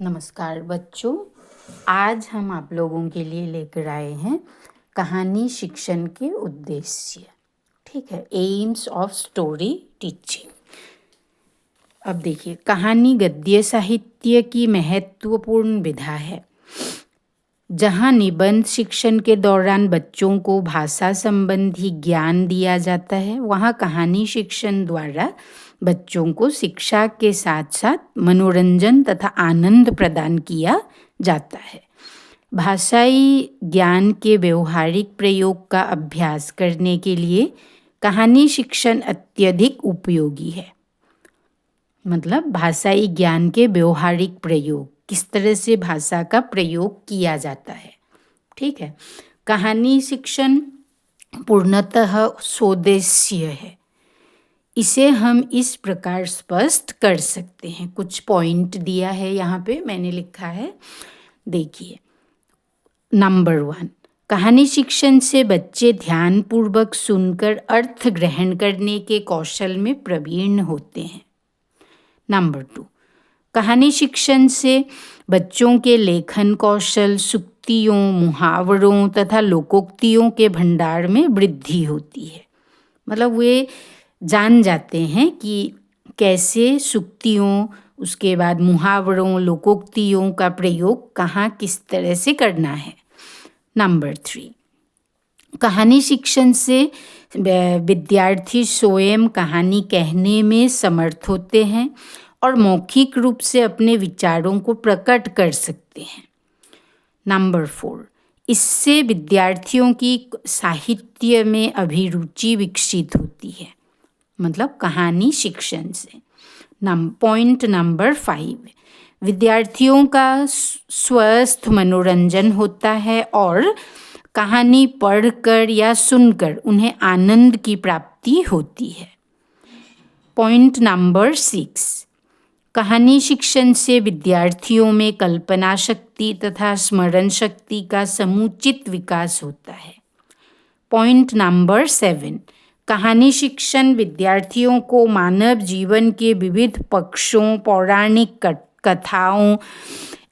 नमस्कार बच्चों, आज हम आप लोगों के लिए लेकर आए हैं कहानी शिक्षण के उद्देश्य। ठीक है, एम्स ऑफ स्टोरी टीचिंग। अब देखिए, कहानी गद्य साहित्य की महत्वपूर्ण विधा है। जहाँ निबंध शिक्षण के दौरान बच्चों को भाषा संबंधी ज्ञान दिया जाता है, वहाँ कहानी शिक्षण द्वारा बच्चों को शिक्षा के साथ साथ मनोरंजन तथा आनंद प्रदान किया जाता है। भाषाई ज्ञान के व्यवहारिक प्रयोग का अभ्यास करने के लिए कहानी शिक्षण अत्यधिक उपयोगी है। मतलब भाषाई ज्ञान के व्यवहारिक प्रयोग, किस तरह से भाषा का प्रयोग किया जाता है। ठीक है, कहानी शिक्षण पूर्णतः स्वदेशीय है। इसे हम इस प्रकार स्पष्ट कर सकते हैं। कुछ पॉइंट दिया है यहाँ पे, मैंने लिखा है, देखिए। नंबर 1, कहानी शिक्षण से बच्चे ध्यानपूर्वक सुनकर अर्थ ग्रहण करने के कौशल में प्रवीण होते हैं। नंबर 2, कहानी शिक्षण से बच्चों के लेखन कौशल, सूक्तियों, मुहावरों तथा लोकोक्तियों के भंडार में वृद्धि होती है। मतलब वे जान जाते हैं कि कैसे सूक्तियों, उसके बाद मुहावरों, लोकोक्तियों का प्रयोग कहाँ किस तरह से करना है। नंबर 3, कहानी शिक्षण से विद्यार्थी स्वयं कहानी कहने में समर्थ होते हैं और मौखिक रूप से अपने विचारों को प्रकट कर सकते हैं। नंबर 4, इससे विद्यार्थियों की साहित्य में अभिरुचि विकसित होती है। मतलब कहानी शिक्षण से। पॉइंट नंबर 5, विद्यार्थियों का स्वस्थ मनोरंजन होता है और कहानी पढ़कर या सुनकर उन्हें आनंद की प्राप्ति होती है। पॉइंट नंबर 6, कहानी शिक्षण से विद्यार्थियों में कल्पना शक्ति तथा स्मरण शक्ति का समुचित विकास होता है। पॉइंट नंबर 7, कहानी शिक्षण विद्यार्थियों को मानव जीवन के विविध पक्षों, पौराणिक कथाओं,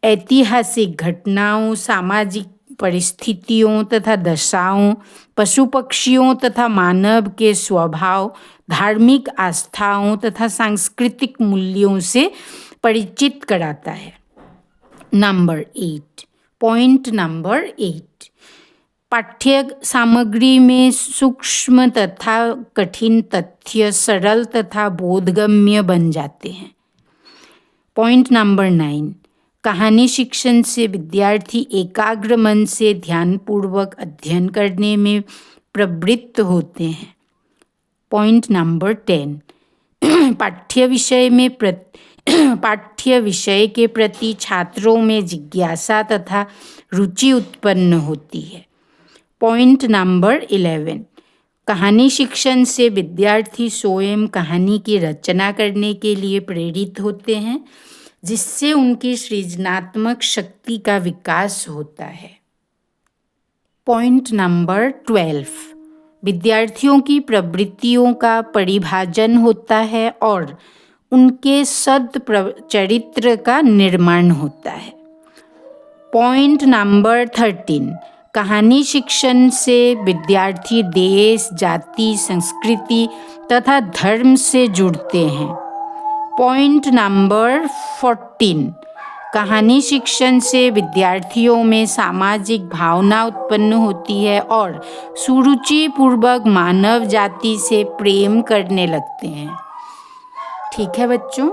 ऐतिहासिक घटनाओं, सामाजिक परिस्थितियों तथा दशाओं, पशु पक्षियों तथा मानव के स्वभाव, धार्मिक आस्थाओं तथा सांस्कृतिक मूल्यों से परिचित कराता है। नंबर 8, पॉइंट नंबर 8, पाठ्य सामग्री में सूक्ष्म तथा कठिन तथ्य सरल तथा बोधगम्य बन जाते हैं। पॉइंट नंबर 9, कहानी शिक्षण से विद्यार्थी एकाग्र मन से ध्यानपूर्वक अध्ययन करने में प्रवृत्त होते हैं। पॉइंट नंबर 10, पाठ्य विषय के प्रति छात्रों में जिज्ञासा तथा रुचि उत्पन्न होती है। पॉइंट नंबर 11, कहानी शिक्षण से विद्यार्थी स्वयं कहानी की रचना करने के लिए प्रेरित होते हैं, जिससे उनकी सृजनात्मक शक्ति का विकास होता है। पॉइंट नंबर 12, विद्यार्थियों की प्रवृत्तियों का परिभाजन होता है और उनके सद्चरित्र का निर्माण होता है। पॉइंट नंबर 13, कहानी शिक्षण से विद्यार्थी देश, जाति, संस्कृति तथा धर्म से जुड़ते हैं। पॉइंट नंबर 14, कहानी शिक्षण से विद्यार्थियों में सामाजिक भावना उत्पन्न होती है और सुरुचिपूर्वक मानव जाति से प्रेम करने लगते हैं। ठीक है बच्चों,